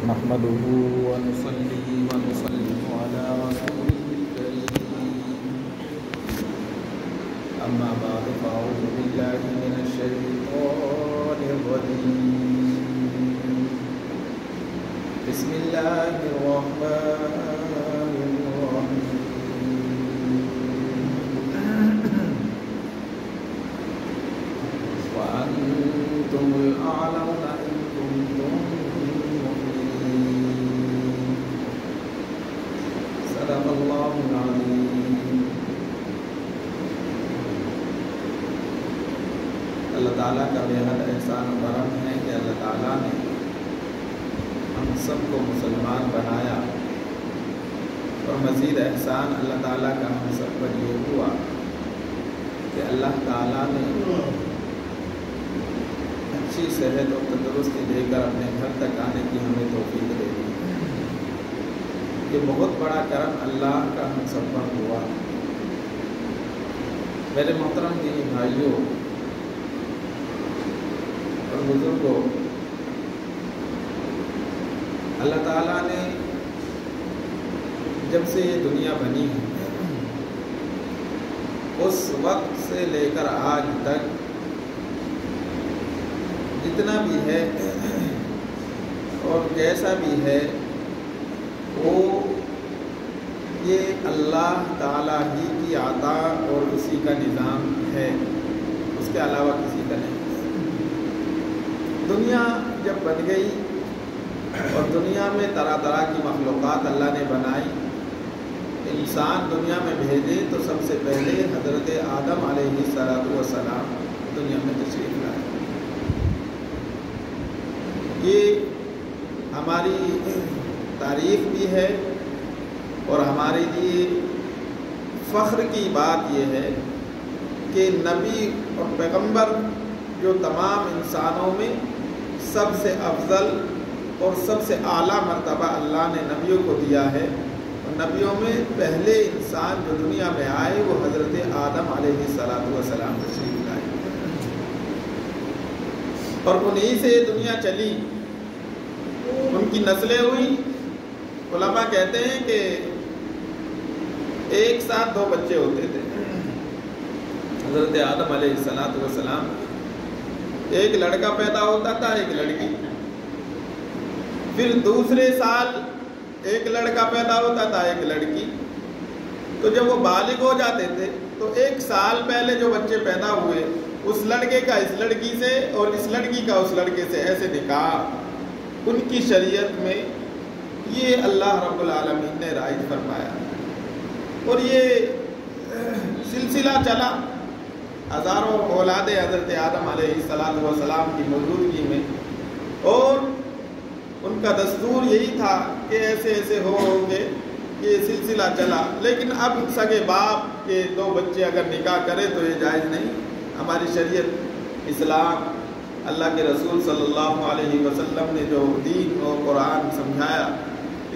نحمده ونصلي ونسلم على رسوله الكريم أما بعد فأعوذ بالله من الشيطان الرجيم بسم الله الرحمن الرحيم وأنتم الأعلون إن كنتم مؤمنين صدق الله العظيم. اللہ تعالیٰ کا بےحد احسان و کرم ہے کہ اللہ تعالیٰ نے ہم سب کو مسلمان بنایا، اور مزید احسان اللہ تعالیٰ کا ہم سب پر یہ ہوا کہ اللہ تعالیٰ نے اچھی صحت و تندرستی دے کر اپنے گھر تک آنے کی ہمیں توفیق دے دی۔ یہ بہت بڑا کرم اللہ کا ہم سب پر ہوا۔ میرے محترم دینی بھائیوں اور بزرگوں، اللہ تعالیٰ نے جب سے یہ دنیا بنی ہے اس وقت سے لے کر آج تک جتنا بھی ہے اور جیسا بھی ہے وہ یہ اللہ تعالیٰ ہی کی عطا اور اسی کا نظام ہے، اس کے علاوہ کسی کا نہیں۔ دنیا جب بن گئی اور دنیا میں طرح طرح کی مخلوقات اللہ نے بنائی، انسان دنیا میں بھیجے تو سب سے پہلے حضرت آدم علیہ السلام دنیا میں تشریف لائے۔ یہ ہماری تاریخ بھی ہے اور ہمارے لیے فخر کی بات یہ ہے کہ نبی اور پیغمبر جو تمام انسانوں میں سب سے افضل اور سب سے اعلیٰ مرتبہ اللہ نے نبیوں کو دیا ہے، اور نبیوں میں پہلے انسان جو دنیا میں آئے وہ حضرت آدم علیہ السلام تشریف لائے، اور انہی سے دنیا چلی، ان کی نسلیں ہوئی۔ علماء کہتے ہیں کہ ایک ساتھ دو بچے ہوتے تھے حضرت آدم علیہ السلام، ایک لڑکا پیدا ہوتا تھا ایک لڑکی، پھر دوسرے سال ایک لڑکا پیدا ہوتا تھا ایک لڑکی۔ تو جب وہ بالغ ہو جاتے تھے تو ایک سال پہلے جو بچے پیدا ہوئے اس لڑکے کا اس لڑکی سے اور اس لڑکی کا اس لڑکے سے ایسے نکاح ان کی شریعت میں یہ اللہ رب العالمین نے رائج فرمایا، اور یہ سلسلہ چلا ہزاروں اولاد حضرت آدم علیہ السلام کی موجودگی میں، اور ان کا دستور یہی تھا کہ ایسے ایسے ہو گے، یہ سلسلہ چلا۔ لیکن اب سگے باپ کے دو بچے اگر نکاح کرے تو یہ جائز نہیں۔ ہماری شریعت اسلام اللہ کے رسول صلی اللہ علیہ وسلم نے جو دین اور قرآن سمجھایا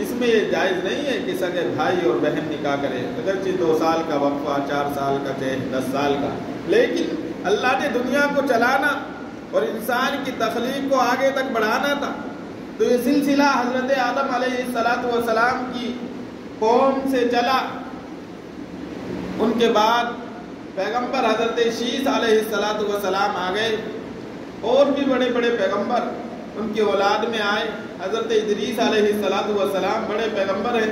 اس میں یہ جائز نہیں ہے کہ سگے بھائی اور بہن نکاح کرے، اگرچہ 2 سال کا وقفہ، 4 سال کا چاہے 10 سال کا، لیکن اللہ نے دنیا کو چلانا اور انسان کی تخلیق کو آگے تک بڑھانا تھا، تو یہ سلسلہ حضرت آدم علیہ السلام کی قوم سے چلا۔ ان کے بعد پیغمبر حضرت شیس علیہ السلام آ گئے، اور بھی بڑے بڑے پیغمبر ان کی اولاد میں آئے۔ حضرت ادریس علیہ السلام بڑے پیغمبر ہیں،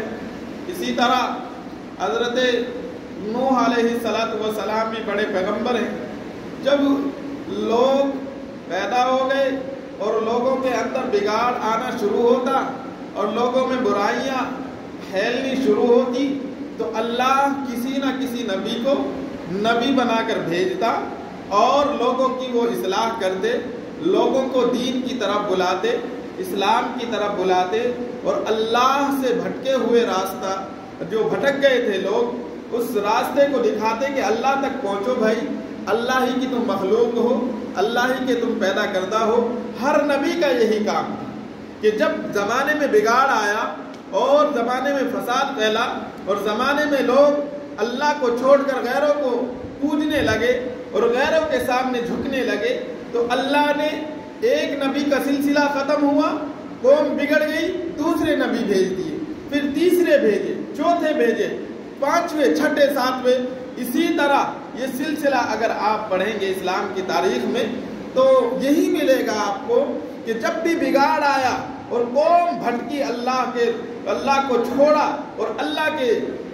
اسی طرح حضرت نوح علیہ السلام بھی بڑے پیغمبر ہیں۔ جب لوگ پیدا ہو گئے اور لوگوں کے اندر بگاڑ آنا شروع ہوتا اور لوگوں میں برائیاں پھیلنی شروع ہوتی تو اللہ کسی نہ کسی نبی کو نبی بنا کر بھیجتا اور لوگوں کی وہ اصلاح کرتے، لوگوں کو دین کی طرف بلاتے، اسلام کی طرف بلاتے، اور اللہ سے بھٹکے ہوئے راستہ جو بھٹک گئے تھے لوگ اس راستے کو دکھاتے کہ اللہ تک پہنچو بھائی، اللہ ہی کی تم مخلوق ہو، اللہ ہی کے تم پیدا کردہ ہو۔ ہر نبی کا یہی کام تھا کہ جب زمانے میں بگاڑ آیا اور زمانے میں فساد پھیلا اور زمانے میں لوگ اللہ کو چھوڑ کر غیروں کو پوجنے لگے اور غیروں کے سامنے جھکنے لگے، تو اللہ نے ایک نبی کا سلسلہ ختم ہوا قوم بگڑ گئی، دوسرے نبی بھیج دیے، پھر تیسرے بھیجے، چوتھے بھیجے، پانچویں، چھٹے، ساتویں، اسی طرح یہ سلسلہ اگر آپ پڑھیں گے اسلام کی تاریخ میں تو یہی ملے گا آپ کو کہ جب بھی بگاڑ آیا اور قوم بھٹکی، اللہ کو چھوڑا اور اللہ کے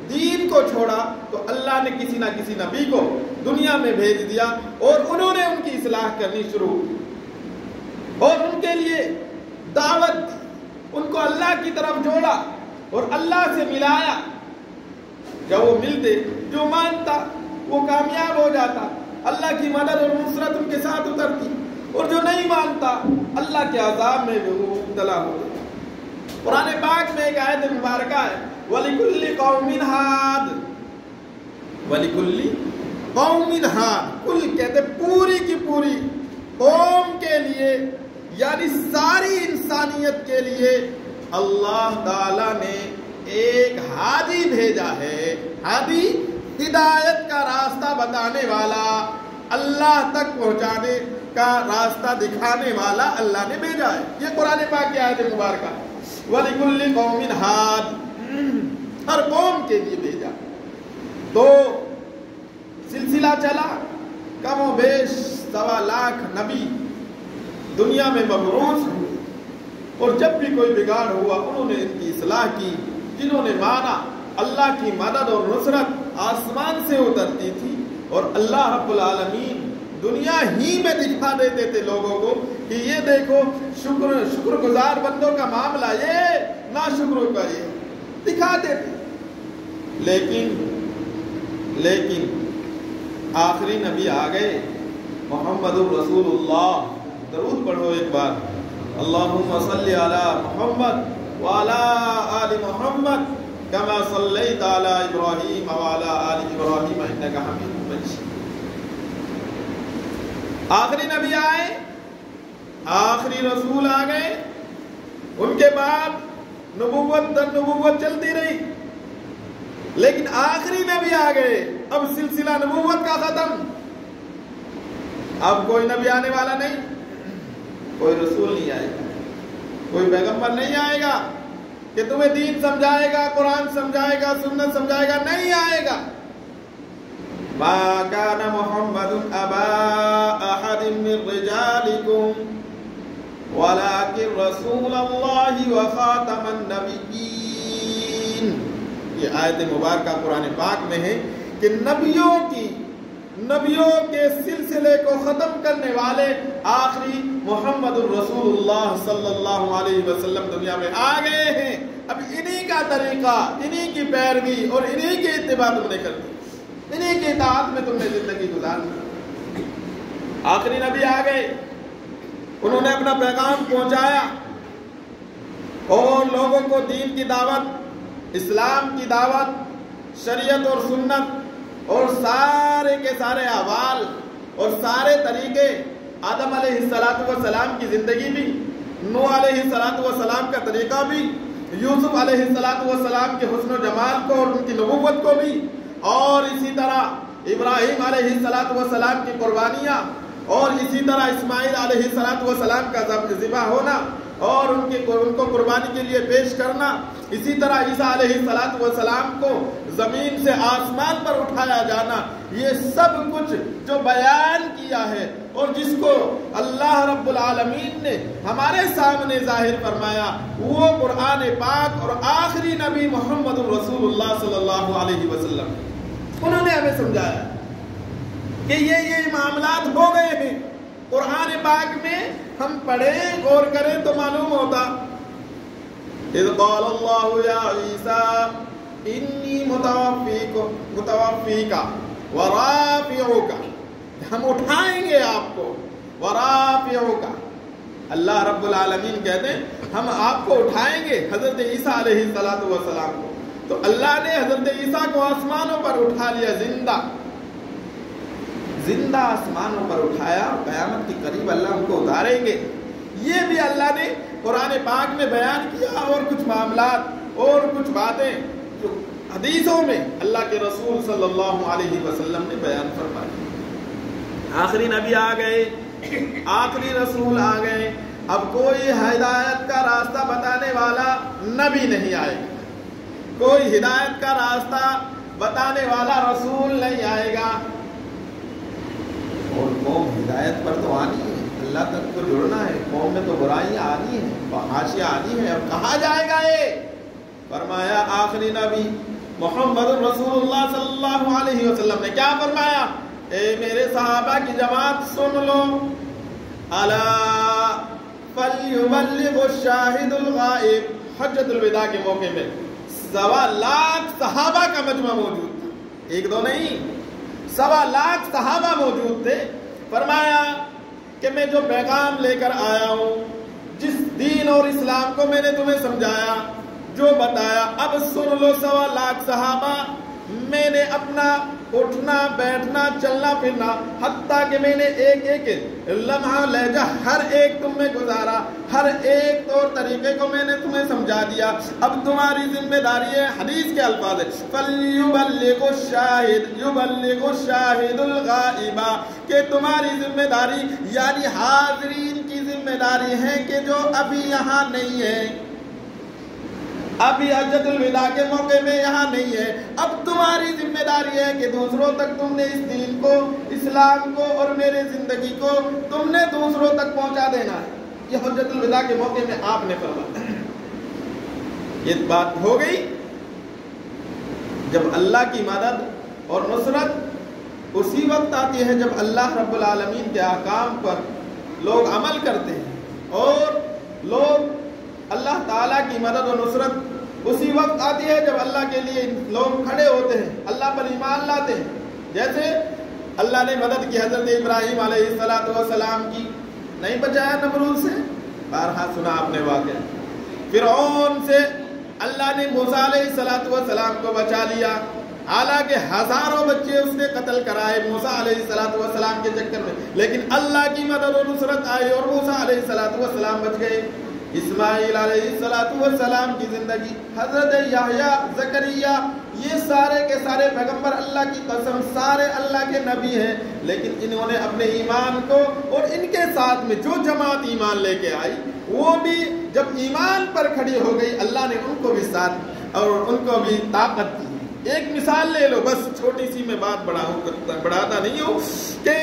دین کو چھوڑا، تو اللہ نے کسی نہ کسی نبی کو دنیا میں بھیج دیا اور انہوں نے ان کی اصلاح کرنی شروع کی اور ان کے لیے دعوت دی، ان کو اللہ کی طرف جوڑا اور اللہ سے ملایا۔ جب وہ ملتے، جو مانتا وہ کامیاب ہو جاتا، اللہ کی مدد اور نصرت ان کے ساتھ اترتی، اور جو نہیں مانتا اللہ کے عذاب میں وہ مبتلا ہو جاتا۔ قرآن پاک میں ایک آیت مبارکہ ہے، وَلِكُلِّ قَوْمٍ هَادٍ، وَلِكُلِّ قَوْمٍ هَادٍ، کل کہتے پوری کی پوری قوم کے لیے، یعنی ساری انسانیت کے لیے اللہ تعالی نے ایک ہادی بھیجا ہے۔ ہادی ہدایت کا راستہ بتانے والا، اللہ تک پہنچانے کا راستہ دکھانے والا اللہ نے بھیجا ہے۔ یہ قرآن پاک کی آیت مبارکہ ہے، وَلِكُلِّ قَوْمٍ هَادٍ، ہر قوم کے لیے بھیجا۔ تو سلسلہ چلا، کم و بیش 1.25 لاکھ نبی دنیا میں مبعوث ہوئے، اور جب بھی کوئی بگاڑ ہوا انہوں نے ان کی اصلاح کی۔ جنہوں نے مانا، اللہ کی مدد اور نصرت آسمان سے اترتی تھی، اور اللہ رب العالمین دنیا ہی میں دکھا دیتے تھے لوگوں کو کہ یہ دیکھو شکر گزار بندوں کا معاملہ، یہ ناشکروں کا یہ دکھاتے تھے۔ لیکن آخری نبی آ گئے، محمد رسول اللہ، درود پڑھو ایک بار، اللہم صلی علی محمد وعلی آل محمد کما صلیت علی ابراہیم وعلی آل ابراہیم انک حمید مجید۔ آخری نبی آئے، آخری رسول آ گئے، ان کے بعد نبوت در نبوت چلتی رہی، لیکن آخری نبی آ گئے، اب سلسلہ نبوت کا ختم، اب کوئی نبی آنے والا نہیں، کوئی رسول نہیں آئے گا، کوئی پیغمبر نہیں آئے گا کہ تمہیں دین سمجھائے گا، قرآن سمجھائے گا، سنت سمجھائے گا، نہیں آئے گا۔ ما كان محمد ابا احد من رجالكم ولكن رسول الله وخاتم النبيين۔ یہ آیت مبارکہ قرآن پاک میں ہے کہ نبیوں کے سلسلے کو ختم کرنے والے آخری محمد الرسول اللہ صلی اللہ علیہ وسلم دنیا میں آ گئے ہیں۔ اب انہی کا طریقہ، انہی کی پیروی اور انہی کی اتباع تم نے کرنی، انہی کی اطاعت میں تم نے زندگی گزارنی۔ آخری نبی آ گئے، انہوں نے اپنا پیغام پہنچایا اور لوگوں کو دین کی دعوت، اسلام کی دعوت، شریعت اور سنت اور سارے کے سارے احوال اور سارے طریقے، آدم علیہ السلام کی زندگی بھی، نوح علیہ السلام کا طریقہ بھی، یوسف علیہ السلام کے حسن و جمال کو اور ان کی نبوت کو بھی، اور اسی طرح ابراہیم علیہ السلام کی قربانیاں، اور اسی طرح اسماعیل علیہ السلام کا ذبح ہونا اور ان کو قربانی کے لیے پیش کرنا، اسی طرح عیسیٰ علیہ السلام کو زمین سے آسمان پر اٹھایا جانا، یہ سب کچھ جو بیان کیا ہے اور جس کو اللہ رب العالمین نے ہمارے سامنے ظاہر فرمایا، وہ قرآن پاک اور آخری نبی محمد رسول اللہ صلی اللہ علیہ وسلم، انہوں نے ہمیں سمجھایا کہ یہ معاملات ہو گئے ہیں۔ قرآن پاک میں ہم پڑھیں غور کریں تو معلوم ہوتا، اذ قال اللہ یا عیسیٰ انی متوفیک ورافعک، ہم اٹھائیں گے آپ کو، ورافعک، اللہ رب العالمین کہتے ہیں ہم آپ کو اٹھائیں گے، حضرت عیسیٰ علیہ السلام کو۔ تو اللہ نے حضرت عیسیٰ کو آسمانوں پر اٹھا لیا، زندہ آسمانوں پر اٹھایا، قیامت کے قریب اللہ ان کو اتاریں گے۔ یہ بھی اللہ نے قرآن پاک میں بیان کیا، اور کچھ معاملات اور کچھ باتیں جو حدیثوں میں اللہ کے رسول صلی اللہ علیہ وسلم نے بیان فرمائی۔ آخری نبی آ گئے، آخری رسول آ گئے، اب کوئی ہدایت کا راستہ بتانے والا نبی نہیں آئے گا، کوئی ہدایت کا راستہ بتانے والا رسول نہیں آئے گا، اور قوم ہدایت پر تو آنی ہے، اللہ تک کو جڑنا ہے، قوم میں تو برائیاں آنی ہیں، فحاشیاں آنی ہیں، اب کہاں جائے گا یہ؟ فرمایا آخری نبی محمد رسول اللہ صلی اللہ علیہ وسلم نے کیا فرمایا؟ اے میرے صحابہ کی جماعت سن لو، الا فلیبلغ الشاہد الغائب، حجۃ الوداع کے موقع میں 1.25 لاکھ صحابہ کا مجمع موجود تھا، ایک دو نہیں، 1.25 لاکھ صحابہ موجود تھے۔ فرمایا کہ میں جو پیغام لے کر آیا ہوں، جس دین اور اسلام کو میں نے تمہیں سمجھایا، جو بتایا، اب سن لو 1.25 لاکھ صحابہ، میں نے اپنا اٹھنا بیٹھنا چلنا پھرنا حتیٰ کہ میں نے ایک ایک لمحہ لہجہ ہر ایک تم میں گزارا، ہر ایک طور طریقے کو میں نے تمہیں سمجھا دیا، اب تمہاری ذمہ داری ہے، حدیث کے الفاظ ہے فَلْيُبَلِّغُ الشَّاهِدُ يُبَلِّغُ الشَّاهِدُ الْغَائِبَ، کہ تمہاری ذمہ داری یعنی حاضرین کی ذمہ داری ہے کہ جو ابھی یہاں نہیں ہے، ابھی حجۃ الوداع کے موقع میں یہاں نہیں ہے، اب تمہاری ذمہ داری ہے کہ دوسروں تک تم نے اس دین کو، اسلام کو اور میرے زندگی کو تم نے دوسروں تک پہنچا دینا ہے۔ یہ حجۃ الوداع کے موقع میں آپ نے فرمایا۔ یہ بات ہو گئی جب اللہ کی مدد اور نصرت اسی وقت آتی ہے جب اللہ رب العالمین کے احکام پر لوگ عمل کرتے ہیں، اور لوگ اللہ تعالیٰ کی مدد و نصرت اسی وقت آتی ہے جب اللہ کے لیے لوگ کھڑے ہوتے ہیں، اللہ پر ایمان لاتے ہیں۔ جیسے اللہ نے مدد کی حضرت ابراہیم علیہ السلام کی، نہیں بچایا نمرود سے، بارہا سنا آپ نے واقعہ، فرعون سے اللہ نے موسیٰ علیہ السلام کو بچا لیا، حالانکہ ہزاروں بچے اس نے قتل کرائے موسیٰ علیہ السلام کے چکر میں، لیکن اللہ کی مدد و نصرت آئی اور موسیٰ علیہ السلام بچ گئے۔ اسماعیل علیہ السلام کی زندگی، حضرت یحییٰ، زکریا، یہ سارے کے سارے پیغمبر اللہ کی قسم سارے اللہ کے نبی ہیں، لیکن انہوں نے اپنے ایمان کو، اور ان کے ساتھ میں جو جماعت ایمان لے کے آئی وہ بھی جب ایمان پر کھڑی ہو گئی، اللہ نے ان کو بھی ساتھ اور ان کو بھی طاقت دی۔ ایک مثال لے لو، بس چھوٹی سی میں بات بڑھاتا نہیں ہوں، کہ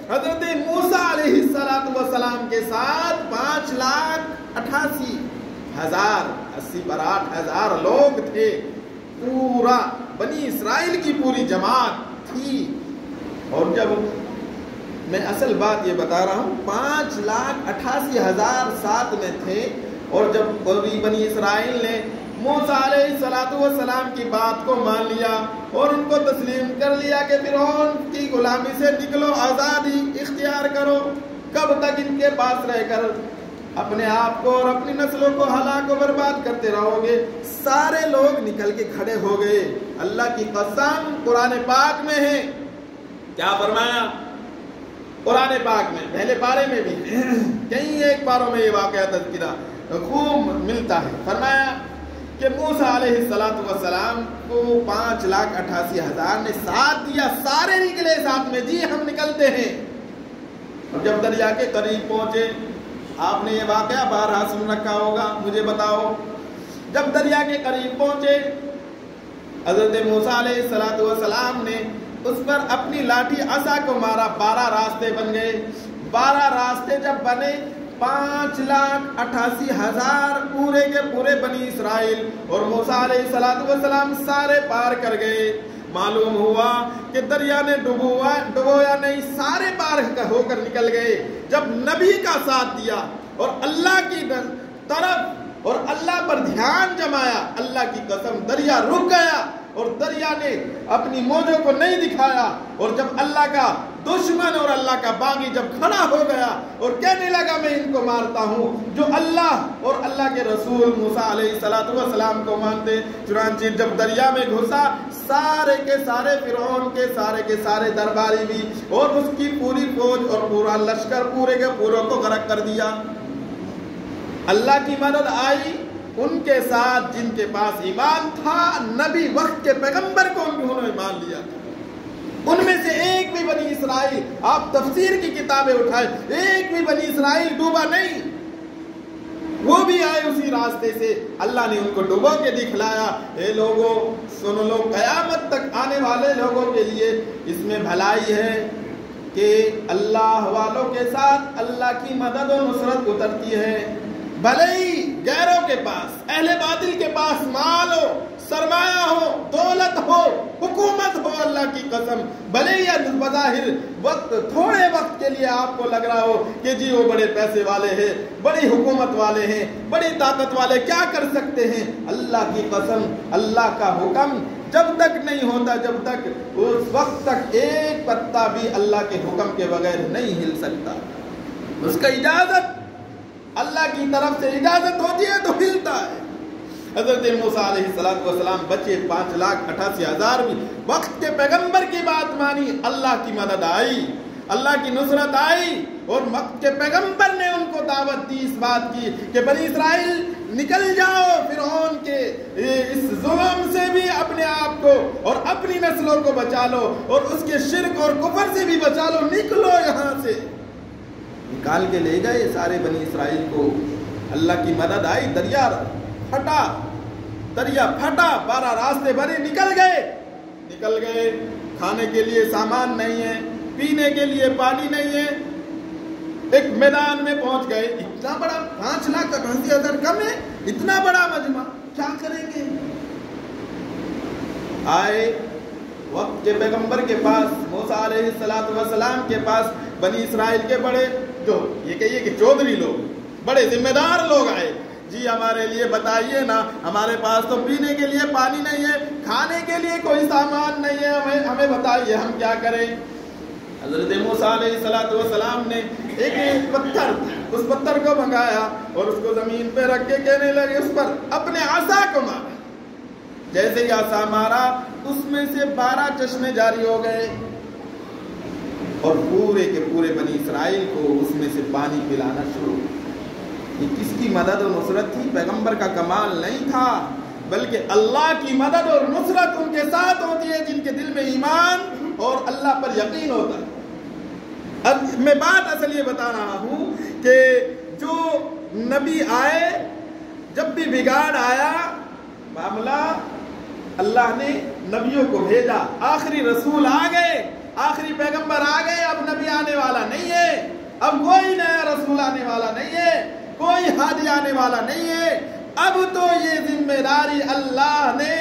حضرت موسیٰ علیہ السلام کے ساتھ 5,88,000 80 پر 8,000 لوگ تھے، پورا بنی اسرائیل کی پوری جماعت تھی۔ اور جب میں اصل بات یہ بتا رہا ہوں، 5,88,000 ساتھ میں تھے، اور جب پوری بنی اسرائیل نے موسیٰ علیہ السلام کی بات کو مان لیا اور ان کو تسلیم کر لیا کہ فرعون کی غلامی سے نکلو، آزادی اختیار کرو، کب تک ان کے پاس رہ کر اپنے آپ کو اور اپنی نسلوں کو ہلاک و برباد کرتے رہو گے؟ سارے لوگ نکل کے کھڑے ہو گئے۔ اللہ کی قسم قرآن پاک میں ہے، کیا فرمایا قرآن پاک میں؟ پہلے پارے میں بھی کئی ایک پاروں میں یہ واقعہ تذکرہ خوب ملتا ہے۔ فرمایا کہ موسیٰ علیہ السلام کو 5,88,000 نے ساتھ دیا، سارے نکلے ساتھ میں، جی ہم نکلتے ہیں۔ اور جب دریا کے قریب پہنچے، آپ نے یہ واقعہ بارہا سن رکھا ہوگا، مجھے بتاؤ، جب دریا کے قریب پہنچے حضرت موسیٰ علیہ السلام نے اس پر اپنی لاٹھی عصا کو مارا، 12 راستے بن گئے۔ 12 راستے جب بنے، 5,88,000 پورے کے پورے بنی اسرائیل اور موسیٰ علیہ السلام سارے پار کر گئے۔ معلوم ہوا کہ دریا نے ڈبویا نہیں، سارے پار ہو کر نکل گئے۔ جب نبی کا ساتھ دیا اور اللہ کی طرف اور اللہ پر دھیان جمایا، اللہ کی قسم دریا رک گیا اور دریا نے اپنی موجوں کو نہیں دکھایا۔ اور جب اللہ کا دشمن اور اللہ کا باغی جب کھڑا ہو گیا اور کہنے لگا میں ان کو مارتا ہوں جو اللہ اور اللہ کے رسول موسیٰ علیہ السلام کو مانتے، چنانچہ جب دریا میں گھسا، سارے کے سارے فرعون کے سارے درباری بھی اور اس کی پوری فوج اور پورا لشکر پورے کے پوروں کو غرق کر دیا۔ اللہ کی مدد آئی ان کے ساتھ جن کے پاس ایمان تھا، نبی وقت کے پیغمبر کو انہوں نے مان لیا تھا۔ ان میں سے ایک بھی بنی اسرائیل، آپ تفسیر کی کتابیں اٹھائیں، ایک بھی بنی اسرائیل ڈوبا نہیں۔ بھی آئے اسی راستے سے اللہ نے ان کو ڈبو کے دکھلایا. اے لوگوں سن لو, قیامت تک آنے والے لوگوں کے لیے اس میں بھلائی ہے کہ اللہ والوں کے ساتھ اللہ کی مدد و نصرت اترتی ہے. بھلے ہی غیروں کے پاس, اہل باطل کے پاس مال ہو, سرمایہ ہو, دولت ہو, حکومت ہو, اللہ کی قسم بھلے ہی بظاہر وقت تھوڑے وقت کے لیے آپ کو لگ رہا ہو کہ جی وہ بڑے پیسے والے ہیں, بڑی حکومت والے ہیں, بڑی طاقت والے, کیا کر سکتے ہیں, اللہ کی قسم اللہ کا حکم جب تک نہیں ہوتا, جب تک اس وقت تک ایک پتا بھی اللہ کے حکم کے بغیر نہیں ہل سکتا. اس کا اجازت, اللہ کی طرف سے اجازت ہوتی ہے تو ہلتا ہے. حضرت موسیٰ علیہ السلام بچے 5,88,000 بھی وقت کے پیغمبر کی بات مانی, اللہ کی مدد آئی, اللہ کی نصرت آئی, اور وقت کے پیغمبر نے ان کو دعوت دی اس بات کی کہ بنی اسرائیل نکل جاؤ, فرعون کے اس ظلم سے بھی اپنے آپ کو اور اپنی نسلوں کو بچا لو, اور اس کے شرک اور کفر سے بھی بچا لو, نکلو یہاں سے. نکال کے لے گئے سارے بنی اسرائیل کو, اللہ کی مدد آئی, دریا پھٹا, 12 راستے بھرے, نکل گئے. کھانے کے لیے سامان نہیں ہے, پینے کے لیے پانی نہیں ہے, ایک میدان میں پہنچ گئے. اتنا بڑا 5,88,000 کم ہے, اتنا بڑا مجمع, کیا کریں گے؟ آئے وقت کے پیغمبر کے پاس, موسیٰ علیہ السلام کے پاس, بنی اسرائیل کے بڑے, جو یہ کہیے کہ چودھری لوگ, بڑے ذمہ دار لوگ آئے. جی ہمارے لیے بتائیے نا, ہمارے پاس تو پینے کے لیے پانی نہیں ہے, کھانے کے لیے کوئی سامان نہیں ہے, ہمیں بتائیے ہم کیا کریں. حضرت موسیٰ علیہ السلام نے ایک پتھر, اس پتھر کو منگایا اور اس کو زمین پہ رکھ کے کہنے لگے, اس پر اپنے عصا کو مارا. جیسے ہی عصا مارا اس میں سے 12 چشمے جاری ہو گئے, اور پورے کے پورے بنی اسرائیل کو اس میں سے پانی پلانا شروع. یہ کس کی مدد و نصرت تھی؟ پیغمبر کا کمال نہیں تھا, بلکہ اللہ کی مدد اور نصرت ان کے ساتھ ہوتی ہے جن کے دل میں ایمان اور اللہ پر یقین ہوتا ہے. اب میں بات اصل یہ بتا رہا ہوں کہ جو نبی آئے, جب بھی بگاڑ آیا معاملہ, اللہ نے نبیوں کو بھیجا, آخری رسول آ گئے, آخری پیغمبر آ گئے, اب نبی آنے والا نہیں ہے, اب کوئی نیا رسول آنے والا نہیں ہے, کوئی ہادی آنے والا نہیں ہے. اب تو یہ ذمہ داری اللہ نے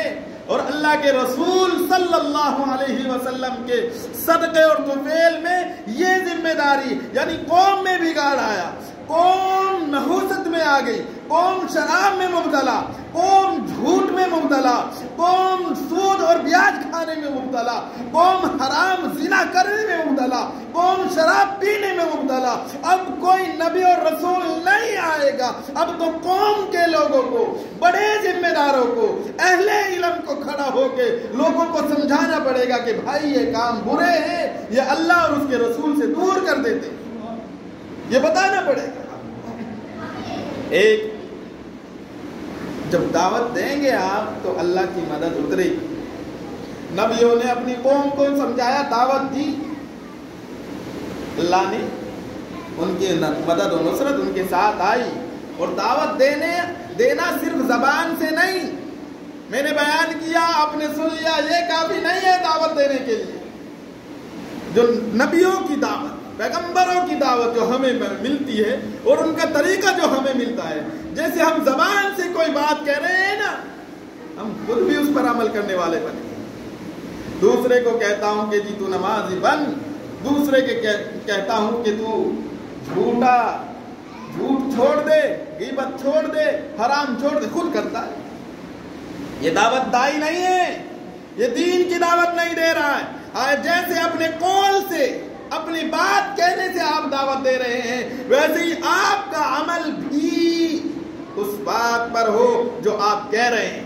اور اللہ کے رسول صلی اللہ علیہ وسلم کے صدقے اور طفیل میں یہ ذمہ داری, یعنی قوم میں بگاڑ آیا, قوم نحوست میں آ گئی, قوم شراب میں مبتلا, قوم جھوٹ میں مبتلا, قوم سود اور بیاج کھانے میں مبتلا, قوم حرام زنا کرنے میں مبتلا, قوم شراب پینے میں مبتلا. اب کوئی نبی اور رسول نہیں آئے گا, اب تو قوم کے لوگوں کو, بڑے ذمہ داروں کو, اہل علم کو کھڑا ہو کے لوگوں کو سمجھانا پڑے گا کہ بھائی یہ کام برے ہیں, یہ اللہ اور اس کے رسول سے دور کر دیتے ہیں, یہ بتانا پڑے گا. ایک جب دعوت دیں گے آپ تو اللہ کی مدد اترے گی. نبیوں نے اپنی قوم کو سمجھایا, دعوت دی, اللہ نے ان کی مدد و نصرت ان کے ساتھ آئی. اور دعوت دینا صرف زبان سے نہیں, میں نے بیان کیا, آپ نے سن لیا, یہ کافی نہیں ہے دعوت دینے کے لیے. جو نبیوں کی دعوت, پیغمبروں کی دعوت جو ہمیں ملتی ہے اور ان کا طریقہ جو ہمیں ملتا ہے, جیسے ہم زبان سے کوئی بات کہہ رہے ہیں نا, ہم خود بھی اس پر عمل کرنے والے بنے. دوسرے کو کہتا ہوں کہ جی تو نمازی بن, دوسرے کے کہتا ہوں کہ تو جھوٹ چھوڑ دے, غیبت چھوڑ دے, حرام چھوڑ دے, خود کرتا ہے. یہ دعوت دائی نہیں ہے, یہ دین کی دعوت نہیں دے رہا ہے. جیسے اپنے قول سے, اپنی بات کہنے سے آپ دعوت دے رہے ہیں, ویسے ہی آپ کا عمل بھی اس بات پر ہو جو آپ کہہ رہے ہیں.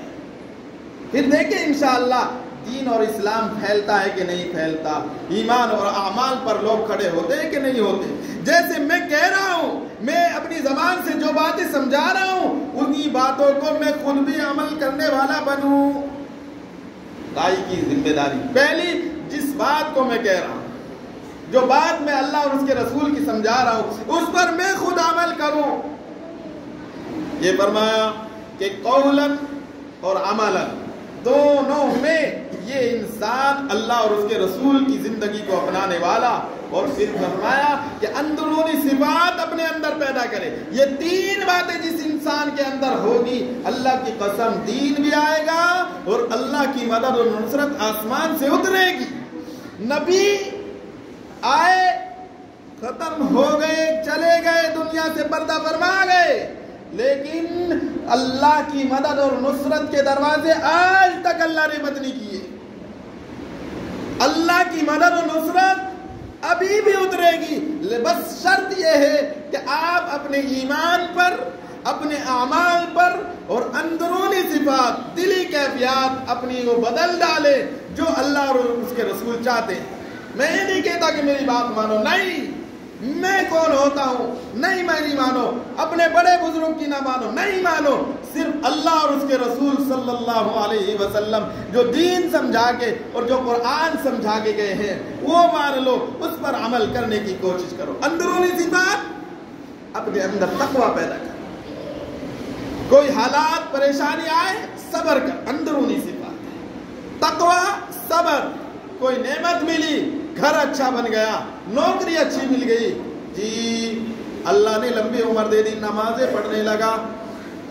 پھر دیکھیں انشاءاللہ دین اور اسلام پھیلتا ہے کہ نہیں پھیلتا, ایمان اور اعمال پر لوگ کھڑے ہوتے ہیں کہ نہیں ہوتے. جیسے میں کہہ رہا ہوں, میں اپنی زبان سے جو باتیں سمجھا رہا ہوں, انہی باتوں کو میں خود بھی عمل کرنے والا بنوں. دائی کی ذمہ داری پہلی, جس بات کو میں کہہ رہا ہوں, جو بات میں اللہ اور اس کے رسول کی سمجھا رہا ہوں, اس پر میں خود عمل کروں. یہ فرمایا کہ قولن اور عملن دونوں میں یہ انسان اللہ اور اس کے رسول کی زندگی کو اپنانے والا، اور پھر فرمایا کہ اندرونی صفات اپنے اندر پیدا کرے۔ یہ تین باتیں جس انسان کے اندر ہوگی، اللہ کی قسم دین بھی آئے گا اور اللہ کی مدد اور نصرت آسمان سے اترے گی۔ نبی آئے، ختم ہو گئے، چلے گئے، دنیا سے پردہ فرما گئے، لیکن اللہ کی مدد اور نصرت کے دروازے آج تک اللہ نے بند نہیں کیے۔ اللہ کی مدد اور نصرت ابھی بھی اترے گی، بس شرط یہ ہے کہ آپ اپنے ایمان پر، اپنے اعمال پر اور اندرونی صفات، دلی کیفیات اپنی وہ بدل ڈالے جو اللہ اور اس کے رسول چاہتے ہیں۔ میں یہ نہیں کہتا کہ میری بات مانو، نہیں، میں کون ہوتا ہوں، نہیں میں نہیں مانو، اپنے بڑے بزرگ کی نہ مانو، نہیں مانو، صرف اللہ اور اس کے رسول صلی اللہ علیہ وسلم جو دین سمجھا کے اور جو قرآن سمجھا کے گئے ہیں وہ مان لو، اس پر عمل کرنے کی کوشش کرو۔ اندرونی صفات اپنے اندر تقوی پیدا کر، کوئی حالات پریشانی آئے صبر کر، اندرونی صفات تقوی، صبر۔ کوئی نعمت ملی، گھر اچھا بن گیا، نوکری اچھی مل گئی، جی اللہ نے لمبی عمر دے دی، نمازیں پڑھنے لگا،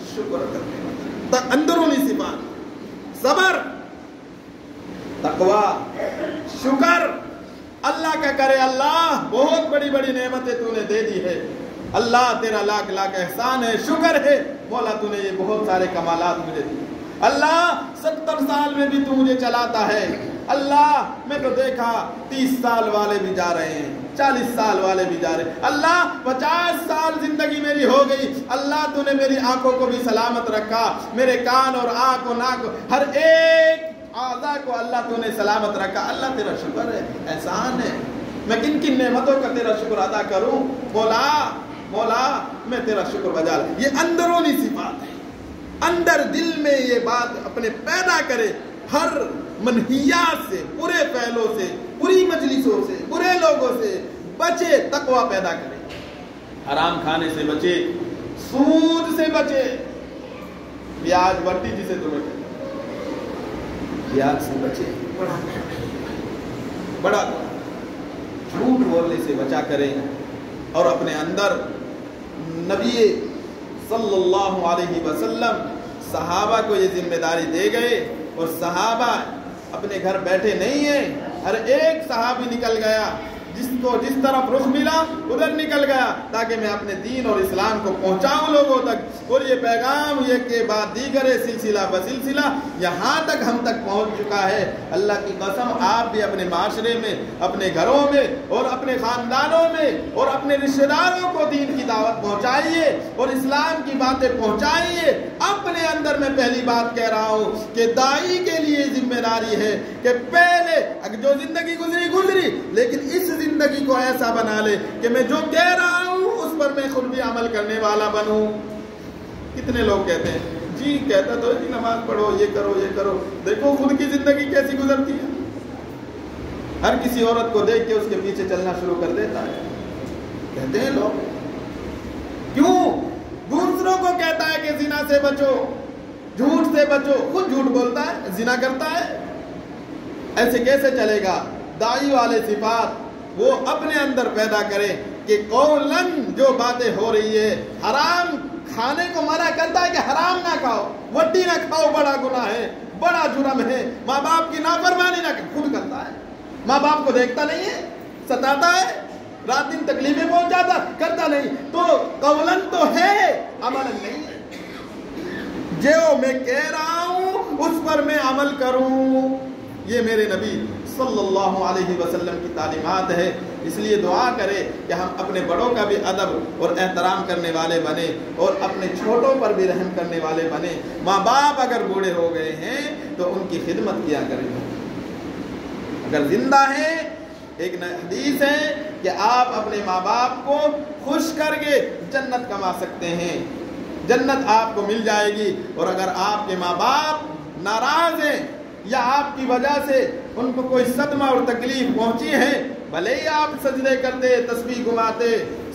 شکر کرنے لگا۔ اندرونی صفات صبر، تقوی، شکر اللہ کا کرے، اللہ بہت بڑی بڑی نعمتیں تو نے دے دی ہے، اللہ تیرا لاکھ لاکھ احسان ہے، شکر ہے مولا تو نے یہ بہت سارے کمالات مجھے دیے، اللہ 70 سال میں بھی تو مجھے چلاتا ہے، اللہ میں تو دیکھا 30 سال والے بھی جا رہے ہیں، 40 سال والے بھی جا رہے ہیں، اللہ 50 سال زندگی میری ہو گئی، اللہ تو نے میری آنکھوں کو بھی سلامت رکھا، میرے کان اور آنکھ اور ناک ہر ایک اعضاء کو اللہ تو نے سلامت رکھا، اللہ تیرا شکر ہے، احسان ہے، میں کن کن نعمتوں کا تیرا شکر ادا کروں، مولا مولا میں تیرا شکر بجا لوں۔ یہ اندرونی صفات ہے، اندر دل میں یہ بات اپنے پیدا کرے، ہر منہیات سے، برے پہلوں سے، بری مجلسوں سے، برے لوگوں سے بچے، تقوی پیدا کرے، حرام کھانے سے بچے، سود سے بچے، پیاز بٹی جسے تمہیں پیاز سے بچے، بڑا جھوٹ بولنے سے بچا کریں، اور اپنے اندر نبی صلی اللہ علیہ وسلم صحابہ کو یہ ذمہ داری دے گئے، اور صحابہ اپنے گھر بیٹھے نہیں ہیں، ہر ایک صحابی نکل گیا، جس کو جس طرف رخ ملا ادھر نکل گیا، تاکہ میں اپنے دین اور اسلام کو پہنچاؤں لوگوں تک، اور یہ پیغام یہ کے بعد دیگر سلسلہ بسلسلہ یہاں تک ہم تک پہنچ چکا ہے۔ اللہ کی قسم آپ بھی اپنے معاشرے میں، اپنے گھروں میں اور اپنے خاندانوں میں اور اپنے رشتہ داروں کو دین کی دعوت پہنچائیے اور اسلام کی باتیں پہنچائیے۔ اپنے اندر میں پہلی بات کہہ رہا ہوں کہ داعی کے لیے ذمہ داری ہے کہ پہلے جو زندگی گزری، لیکن اس زندگی کو ایسا بنا لے کہ میں جو کہہ رہا ہوں اس پر میں خود بھی عمل کرنے والا بنوں۔ کتنے لوگ کہتے ہیں جی، کہتا تو جی نماز پڑھو، یہ کرو یہ کرو، دیکھو خود کی زندگی کیسی گزرتی ہے، ہر کسی عورت کو دیکھ کے اس کے پیچھے چلنا شروع کر دیتا ہے۔ کہتے ہیں لوگ، کیوں؟ دوسروں کو کہتا ہے کہ زنا سے بچو، جھوٹ سے بچو، خود جھوٹ بولتا ہے، زنا کرتا ہے، ایسے کیسے چلے گا؟ داعی والے صفات وہ اپنے اندر پیدا کریں کہ قولن جو باتیں ہو رہی ہے، حرام کھانے کو منع کرتا ہے کہ حرام نہ کھاؤ، وڈی نہ کھاؤ، بڑا گناہ ہے، بڑا جرم ہے، ماں باپ کی نافرمانی نہ خود کرتا ہے، ماں باپ کو دیکھتا نہیں ہے، ستاتا ہے، رات دن تکلیفیں پہنچاتا، کرتا نہیں، تو قولن تو ہے، عملاً نہیں ہے۔ جو میں کہہ رہا ہوں اس پر میں عمل کروں، یہ میرے نبی صلی اللہ علیہ وسلم کی تعلیمات ہے۔ اس لیے دعا کرے کہ ہم اپنے بڑوں کا بھی ادب اور احترام کرنے والے بنے اور اپنے چھوٹوں پر بھی رحم کرنے والے بنے۔ ماں باپ اگر بوڑھے ہو گئے ہیں تو ان کی خدمت کیا کریں، اگر زندہ ہیں ایک حدیث ہے کہ آپ اپنے ماں باپ کو خوش کر کے جنت کما سکتے ہیں، جنت آپ کو مل جائے گی۔ اور اگر آپ کے ماں باپ ناراض ہیں یا آپ کی وجہ سے ان کو کوئی صدمہ اور تکلیف پہنچی ہے، بھلے ہی آپ سجدے کرتے، تسبیح گھماتے،